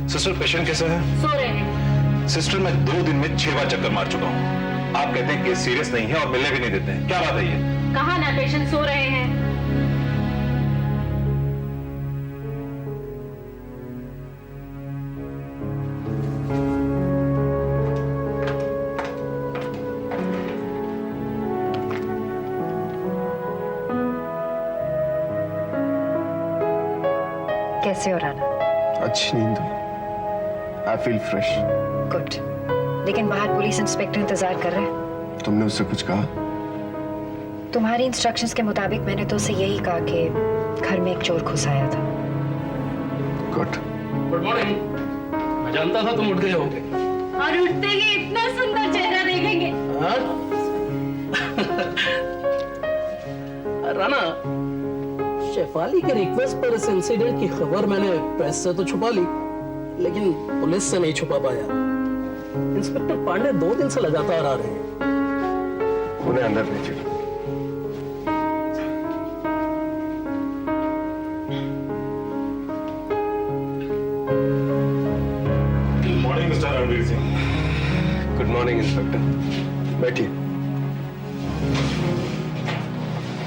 Sister patient कैसा है? सो रहे हैं। सिस्टर मैं 2 दिन में 6 बार चक्कर मार चुका हूँ। आप कहते हैं केस सीरियस नहीं है और मिलने भी नहीं देते हैं, क्या बात है ये? कहा ना पेशेंट सो रहे हैं। कैसे हो राना? अच्छी नींद हुई। I feel fresh. गुड। लेकिन बाहर पुलिस इंस्पेक्टर इंतजार कर रहे हैं। तुमने उससे कुछ कहा? तुम्हारी इंस्ट्रक्शंस के मुताबिक मैंने तो उसे यही कहा कि घर में एक चोर घुस आया था। गुड। Good morning. मैं जानता था तुम उठ गए होगे। और उठते ही इतना सुंदर चेहरा देखेंगे। राना, शेफाली के रिक्वेस्ट पर इस इंसिडेंट की खबर मैंने प्रेस से तो छुपा ली, लेकिन पुलिस से नहीं छुपा पाया। इंस्पेक्टर पांडे 2 दिन से लगातार आ रहे हैं। उन्हें अंदर भेजिए। Good morning mister Ranveer Singh. Good morning inspector, बैठिए।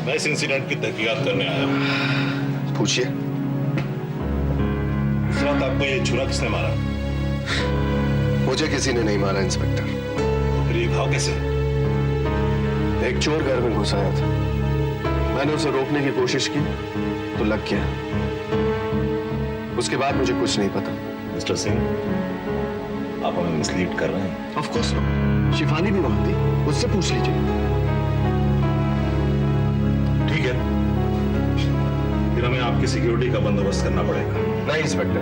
मैं इस इंसिडेंट की तहकीकात करने आया हूँ। पूछिए। इस रात आपको ये छुरा किसने मारा? मुझे किसी ने नहीं मारा इंस्पेक्टर। फिर ये घाव कैसे? एक चोर घर में घुस आया था। मैंने उसे रोकने की कोशिश की तो लग गया। उसके बाद मुझे कुछ नहीं पता। मिस्टर सिंह, आप हमें मिसलीड कर रहे हैं। Of course no. शिफाली भी वहां थी, उससे पूछ लीजिए। ठीक है, फिर हमें आपकी सिक्योरिटी का बंदोबस्त करना पड़ेगा। नहीं इंस्पेक्टर,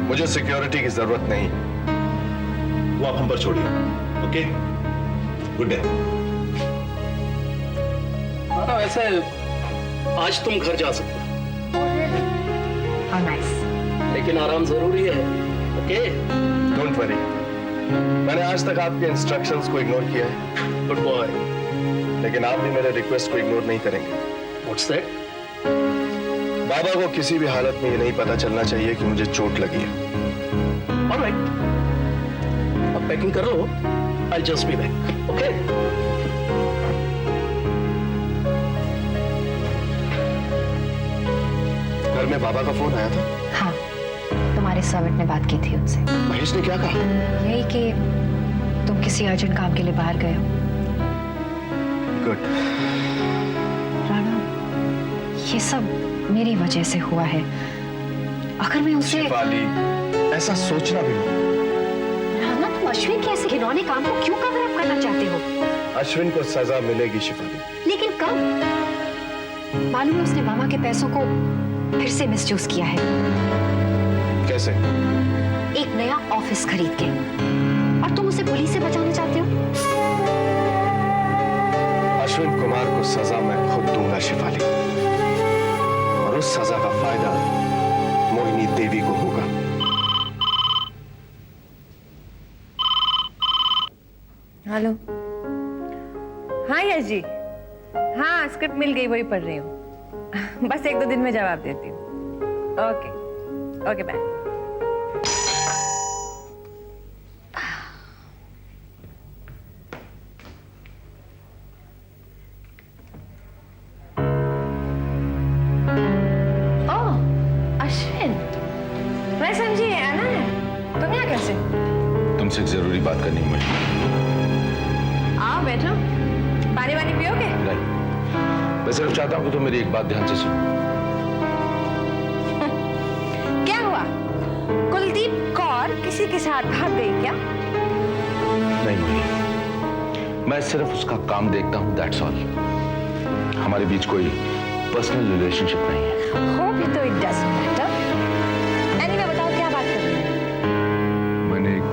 मुझे सिक्योरिटी की जरूरत नहीं। वो आप हम पर छोड़िए। Okay, good day. राना, वैसे आज तुम घर जा सकते हो, How nice. लेकिन आराम जरूरी है। ओके? डोंट वरी, मैंने आज तक आपके इंस्ट्रक्शंस को इग्नोर किया है। Good boy. लेकिन आप भी मेरे रिक्वेस्ट को इग्नोर नहीं करेंगे। What's that? बाबा को किसी भी हालत में ये नहीं पता चलना चाहिए कि मुझे चोट लगी है। ऑलराइट, अब पैकिंग कर लो। I just be back. Okay? घर में बाबा का फोन आया था। हाँ, तुम्हारे सर्वेंट ने बात की थी उनसे। महेश ने क्या कहा? यही कि तुम किसी अर्जेंट काम के लिए बाहर गए हो। गुड। राणा, ये सब मेरी वजह से हुआ है। अगर मैं उसे... शिफाली, ऐसा सोचना भी नहीं। राणा, तुम अश्विन के ऐसे घिनौने काम को क्यों कवर अप करना चाहते हो? अश्विन को सजा मिलेगी शिफाली। लेकिन कब? मालूम है उसने मामा के पैसों को फिर से मिसयूज किया है। कैसे? एक नया ऑफिस खरीद के। और तुम उसे पुलिस से बचाना चाहते हो? अश्विन कुमार को सजा मैं खुद दूंगा शिफाली, और उस सजा का फायदा मोहिनी देवी को होगा। हेलो। हाँ यश जी, हाँ स्क्रिप्ट मिल गई, वही पढ़ रही हूँ। बस 1-2 दिन में जवाब देती हूँ। Okay okay bye. अश्विन, मैं समझी आना है। तुम यहाँ कैसे? तुमसे एक जरूरी बात करनी है मुझे। आओ बैठो। पानी वानी पियोगे? नहीं, मैं सिर्फ चाहता हूँ कि तुम मेरी एक बात ध्यान से सुनो। क्या हुआ? कुलदीप कौर किसी के साथ भाग गई क्या? नहीं मुझे, मैं सिर्फ उसका काम देखता हूँ, दैट्स ऑल। हमारे बीच कोई पर्सनल रिलेशनशिप नहीं है। हो भी तो इट डजंट मैटर। एनीवे बताओ क्या बात कर रही हो? मैंने एक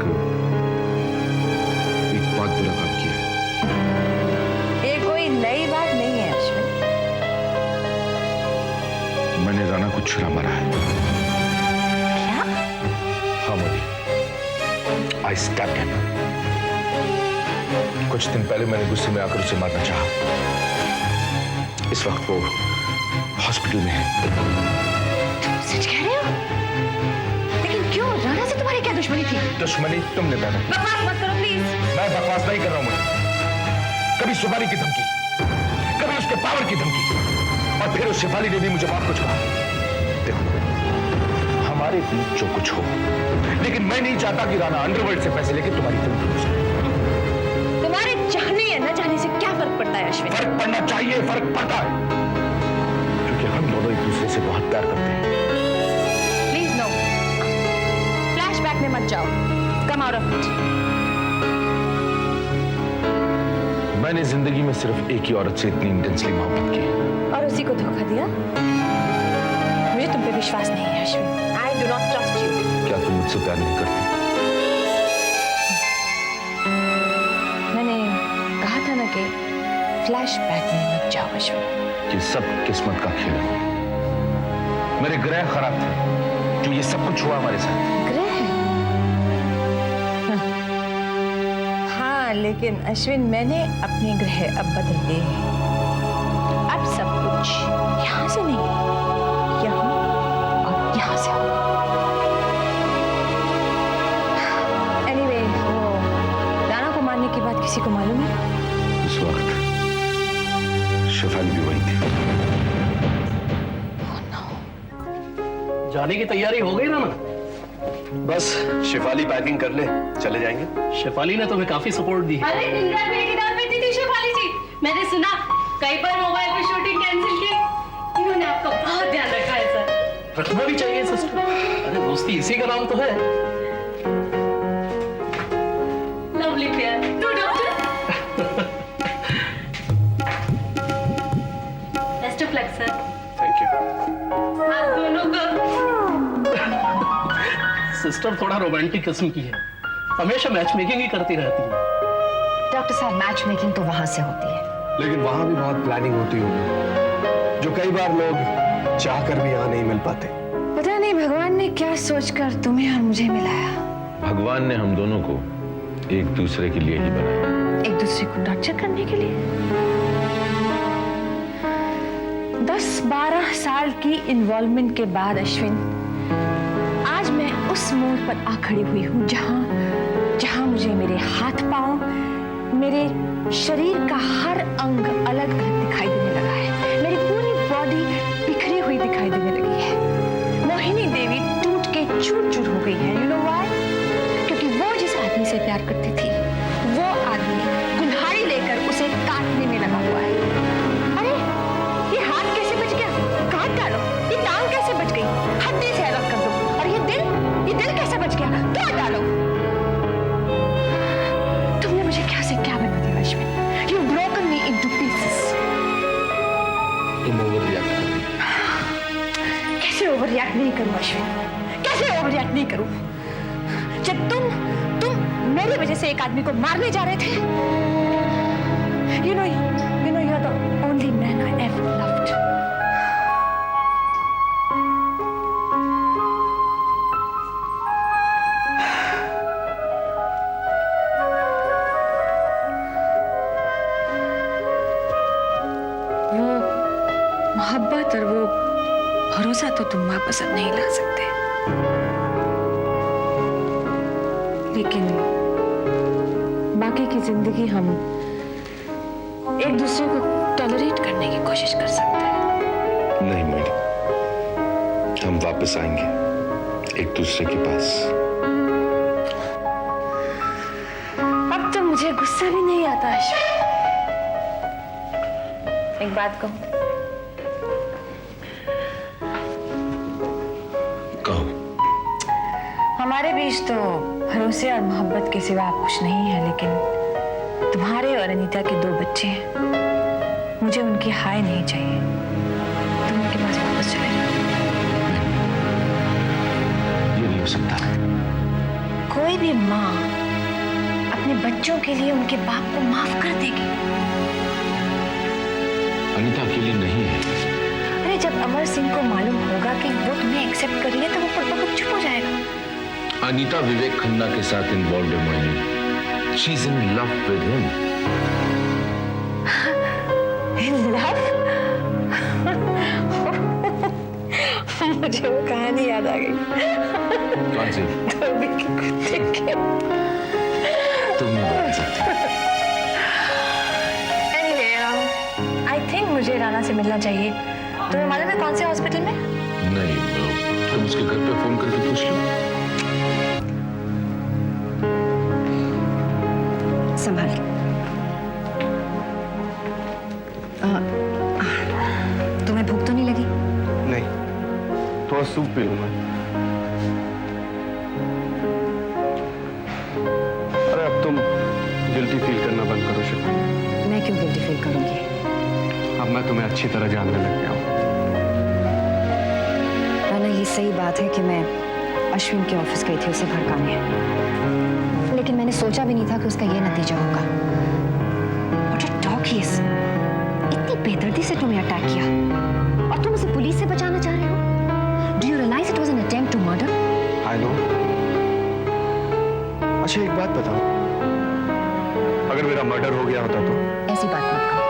बहुत बुरा काम किया। ये कोई नई बात नहीं है अश्विन। मैंने राणा को छुरा मारा है। क्या? हाँ मोदी, आई स्टैब्ड हिम। कुछ दिन पहले मैंने गुस्से में आकर उसे मारना चाहा। इस वक्त वो हॉस्पिटल में है। तुम सच कह रहे हो? लेकिन क्यों? राणा से तुम्हारी दुश्मनी थी? दुश्मनी तुमने पैदा की। बकवास मत करो प्लीज। मैं बकवास नहीं कर रहा हूं मुझे। कभी शेफाली की धमकी, कभी उसके पावर की धमकी, और फिर उस शेफाली ने भी मुझे बहुत कुछ कहा। देखो, हमारे बीच जो कुछ हो, लेकिन मैं नहीं चाहता कि राणा अंडरवर्ल्ड से पैसे लेके तुम्हारी फिल्म हो जाए। तुम्हारे चाहने या न चाहने से क्या फर्क पड़ता है अश्विन? फर्क पड़ना चाहिए, फर्क पड़ता है, क्योंकि हम दोनों एक दूसरे से बहुत प्यार करते हैं। प्लीज नो, फ्लैशबैक में मत जाओ। Come out of it. मैंने जिंदगी में सिर्फ एक ही औरत से इतनी इंटेंसली मोहब्बत की, और उसी को धोखा दिया। मुझे तुम पे विश्वास नहीं है Ashwin. I do not trust you. क्या तुम मुझसे प्यार नहीं करती? मैंने कहा था ना कि फ्लैशबैक में मत जाओ अश्विन। ये सब किस्मत का खेल है। मेरे ग्रह खराब थे, जो ये सब कुछ हुआ हमारे साथ। ग्रह? हाँ, लेकिन अश्विन मैंने अपने ग्रह अब बदल दिए हैं। अब सब कुछ यहाँ से नहीं, यहाँ और यहाँ से होगा। Anyway, वो राणा को मारने की बात किसी को मालूम है? उस वक्त शेफाली भी वही थी। जाने की तैयारी हो गई ना? बस शेफाली पैकिंग कर ले, चले जाएंगे। शेफाली ने तुम्हें काफी सपोर्ट दी है। अरे दिन रात मेरे की दाल बेची थी शेफाली जी। मैंने सुना कई बार मोबाइल पे शूटिंग कैंसिल की। इन्होंने आपका बहुत ध्यान रखा है सर। रखना भी चाहिए सिस्टर। अरे दोस्ती इसी का नाम तो है। Lovely pair. Two doctor. Best of luck sir. Thank you. आप दोनों को सिस्टर थोड़ा रोमांटिक किस्म की है, हमेशा मैच मेकिंग ही करती रहती है। डॉक्टर साहब, मैच मेकिंग तो वहां से होती है। लेकिन वहां भी बहुत प्लानिंग होती होगी, जो कई बार लोग चाहकर भी यहाँ नहीं मिल पाते। पता नहीं भगवान ने क्या सोचकर तुम्हें और मुझे मिलाया। भगवान ने हम दोनों को एक दूसरे के लिए ही बनाया। एक दूसरे को टॉर्चर करने के लिए। 10-12 साल की इन्वॉल्वमेंट के बाद अश्विन, आज मैं उस मोड़ पर आ खड़ी हुई हूं जहां मुझे मेरे हाथ पांव, मेरे शरीर का हर अंग अलग अलग दिखाई देने लगा है। मेरी पूरी बॉडी बिखरी हुई दिखाई देने लगी है। मोहिनी देवी टूट के चूर चूर हो गई है। You know why? क्योंकि वो जिस आदमी से प्यार करती थी, वो आदमी कुल्हाड़ी लेकर उसे काटने में लगा हुआ है। अरे ये हाथ कैसे बच गया? काट डालो। ये टांग कैसे बच गई? हड्डी से अलग कर दो। और ये दिल कैसे बच गया? तोड़ डालो। तुमने मुझे क्या से क्या बना दिया Ashwin? You broken me into pieces. तुम ओवर रिएक्ट कर रही। कैसे ओवर रिएक्ट नहीं करूं अश्विन? कैसे ओवर रिएक्ट नहीं करूं? जब तुम मेरी वजह से एक आदमी को मारने जा रहे थे। You know you're the only man I ever loved. वो मोहब्बत और वो भरोसा तो तुम वापस अब नहीं ला सकते, लेकिन बाकी की जिंदगी हम एक दूसरे को टॉलरेट करने की कोशिश कर सकते हैं। नहीं मैडम, हम वापस आएंगे एक दूसरे के पास। अब तो मुझे गुस्सा भी नहीं आता अश्विन। एक बात कहूं? कहो। हमारे बीच तो भरोसे और मोहब्बत के सिवा कुछ नहीं है, लेकिन तुम्हारे और अनीता के 2 बच्चे हैं। मुझे उनकी हाय नहीं चाहिए। तुम उनके पास वापस चले जाओ। ये नहीं हो सकता। कोई भी माँ अपने बच्चों के लिए उनके बाप को माफ कर देगी। अनीता अकेली नहीं है। अरे जब अमर सिंह को मालूम होगा कि वो तुम्हें एक्सेप्ट कर लिया, तो वो खुद ब खुद चुप हो जाएगा। अनीता विवेक खन्ना के साथ इन्वॉल्व है Mohini. She is in love with him. In love? मुझे वो कहानी याद आ गई। कौन सी? धोबी के कुत्ते की। तुम नहीं बता सकते। Anyway, I think मुझे राना से मिलना चाहिए। तुम्हें मालूम है कौन से हॉस्पिटल में? नहीं, तुम उसके घर पे फोन करके पूछ लो। संभाल के। तुम्हें भूख तो नहीं लगी? नहीं, थोड़ा सूप पी लूं मैं। अरे अब तुम गिल्टी फील करना बंद करो शिफाली। मैं क्यों गिल्टी फील करूंगी? अब मैं तुम्हें अच्छी तरह जानने लग गया हूँ। राना, ये सही बात है कि मैं अश्विन के ऑफिस गई थी उसे भड़काने, लेकिन मैंने सोचा भी नहीं था कि उसका ये नतीजा होगा। What a dog he is! इतनी बेदर्दी से तुम्हें अटैक किया और तुम उसे पुलिस से बचाना चाह रहे हो? Do you realize it was an attempt to murder? I know. अच्छा एक बात बताओ, अगर मेरा मर्डर हो गया होता तो? ऐसी बात मत करो।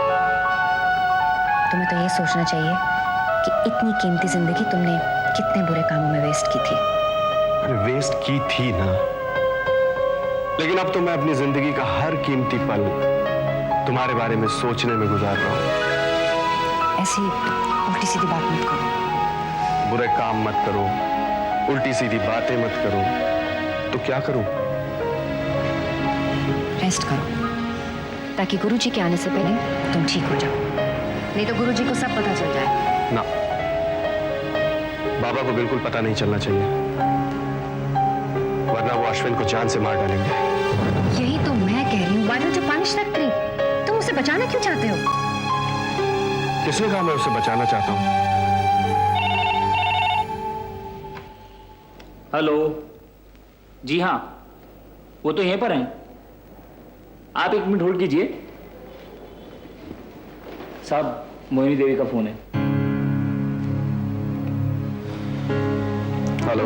तुम्हें तो ये सोचना चाहिए कि इतनी कीमती जिंदगी तुमने कितने बुरे कामों में वेस्ट की थी। अरे वेस्ट की थी ना, लेकिन अब तो मैं अपनी जिंदगी का हर कीमती पल तुम्हारे बारे में सोचने में गुजार रहा हूं। ऐसी उल्टी सीधी बात मत करो। बुरे काम मत करो, उल्टी सीधी बातें मत करो, तो क्या करूं? रेस्ट करो, ताकि गुरुजी के आने से पहले तुम ठीक हो जाओ। नहीं तो गुरुजी को सब पता चल जाए। ना, बाबा को बिल्कुल पता नहीं चलना चाहिए, वरना वो अश्विन को जान से मार डालेंगे। यही तो मैं कह रही हूँ। Why don't you punish that creep? तुम उसे बचाना क्यों चाहते हो? किसने कहा मैं उसे बचाना चाहता हूँ? हेलो, जी हाँ, वो तो यहीं पर हैं। आप एक मिनट होल्ड कीजिए। साहब, मोहिनी देवी का फोन है। हेलो।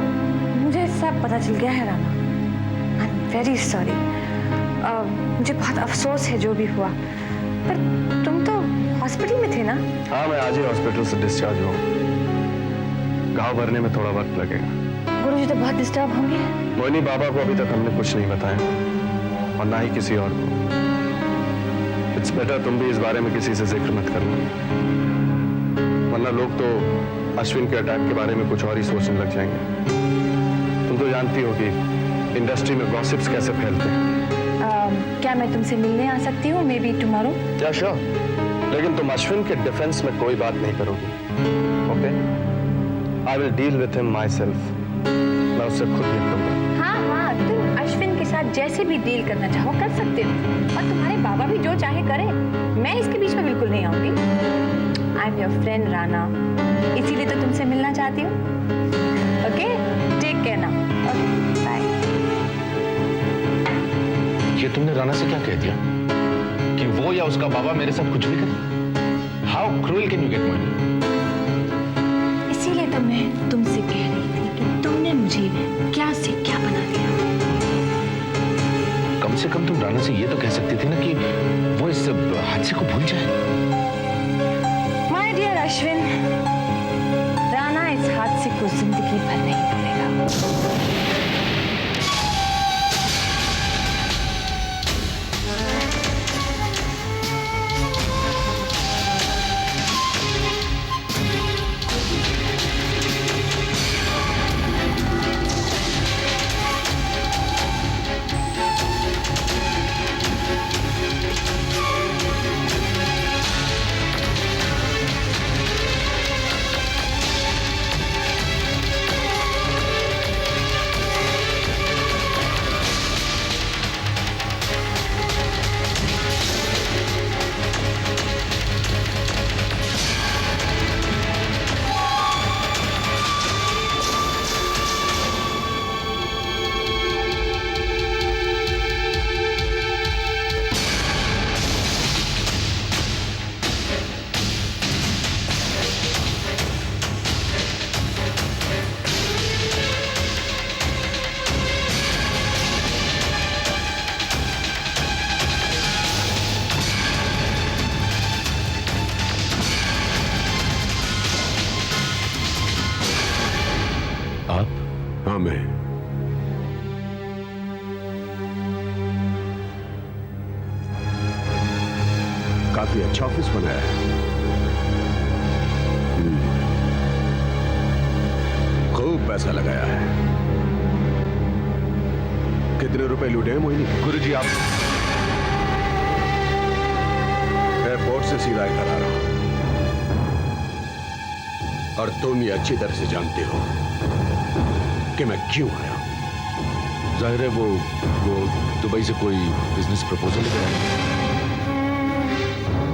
मुझे सब पता चल गया है Rana. I am very sorry. मुझे बहुत अफसोस है जो भी हुआ, पर तुम तो हॉस्पिटल में थे ना? हाँ, मैं आज ही हॉस्पिटल से डिस्चार्ज हुआ। घाव भरने में थोड़ा वक्त लगेगा। गुरुजी तो बहुत डिस्टर्ब होंगे। मोहिनी, बाबा को अभी तक हमने कुछ नहीं बताया और ना ही किसी और को। इट्स बेटर तुम भी इस बारे में किसी से जिक्र मत करना, वरना लोग तो अश्विन के अटैक के बारे में कुछ और ही सोचने लग जाएंगे। तुम तो जानती हो कि इंडस्ट्री में गॉसिप्स कैसे फैलते हैं। क्या मैं तुमसे मिलने आ सकती हूँ? May be tomorrow? या श्योर, लेकिन तुम अश्विन के डिफेंस में कोई बात नहीं करोगी, okay? I will deal with him my self. मैं उससे खुद निपटूंगा। हाँ हाँ, तुम अश्विन के साथ जैसे भी डील करना चाहो कर सकते हो, और तुम्हारे बाबा भी जो चाहे करें। मैं इसके बीच में बिल्कुल नहीं आऊंगी। I am your friend Rana, इसीलिए तो तुमसे मिलना चाहती हूँ। Okay, take care now. Okay, bye. ये तुमने राना से क्या कह दिया कि वो या उसका बाबा मेरे साथ कुछ भी करे? How cruel can you get Mohini? इसीलिए तो मैं तुमसे कह रही थी कि तुमने मुझे क्या से क्या बना दिया। कम से कम तुम राना से ये तो कह सकती थी ना कि वो इस हादसे को भूल जाए। माय डियर अश्विन, राना इस हादसे को जिंदगी भर नहीं भूलेगा। आप? हाँ मैं। काफी अच्छा ऑफिस बनाया है। खूब पैसा लगाया है। कितने रुपए लूटे हैं मोहिनी? गुरुजी आप एयरपोर्ट से सीधा इधर आ रहा हूं और तुम ये अच्छी तरह से जानते हो कि मैं क्यों आया हूं। जाहिर है वो दुबई से कोई बिजनेस प्रपोजल लेकर आए।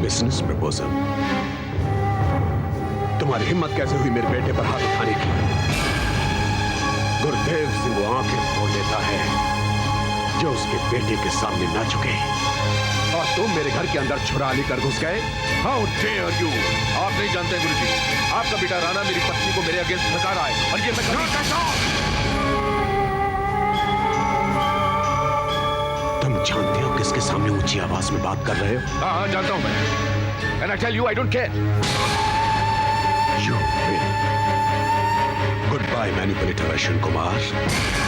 Business proposal? तुम्हारी हिम्मत कैसे हुई मेरे बेटे पर हाथ उठाने की? गुरुदेव सिंह वो आंखें फोड़ देता है जो उसके बेटे के सामने ना झुके, और तुम मेरे घर के अंदर छुरा लेकर घुस गए। How dare you! आप नहीं जानते गुरुजी, आपका बेटा राणा मेरी पत्नी को मेरे अगेंस्ट भगा रहा है और ये मैं तुम जानते हो किसके सामने ऊंची आवाज में बात कर रहे हो? हाँ जानता हूं मैं। And I tell you I don't care. You will. Good bye manipulator Ashwin Kumar.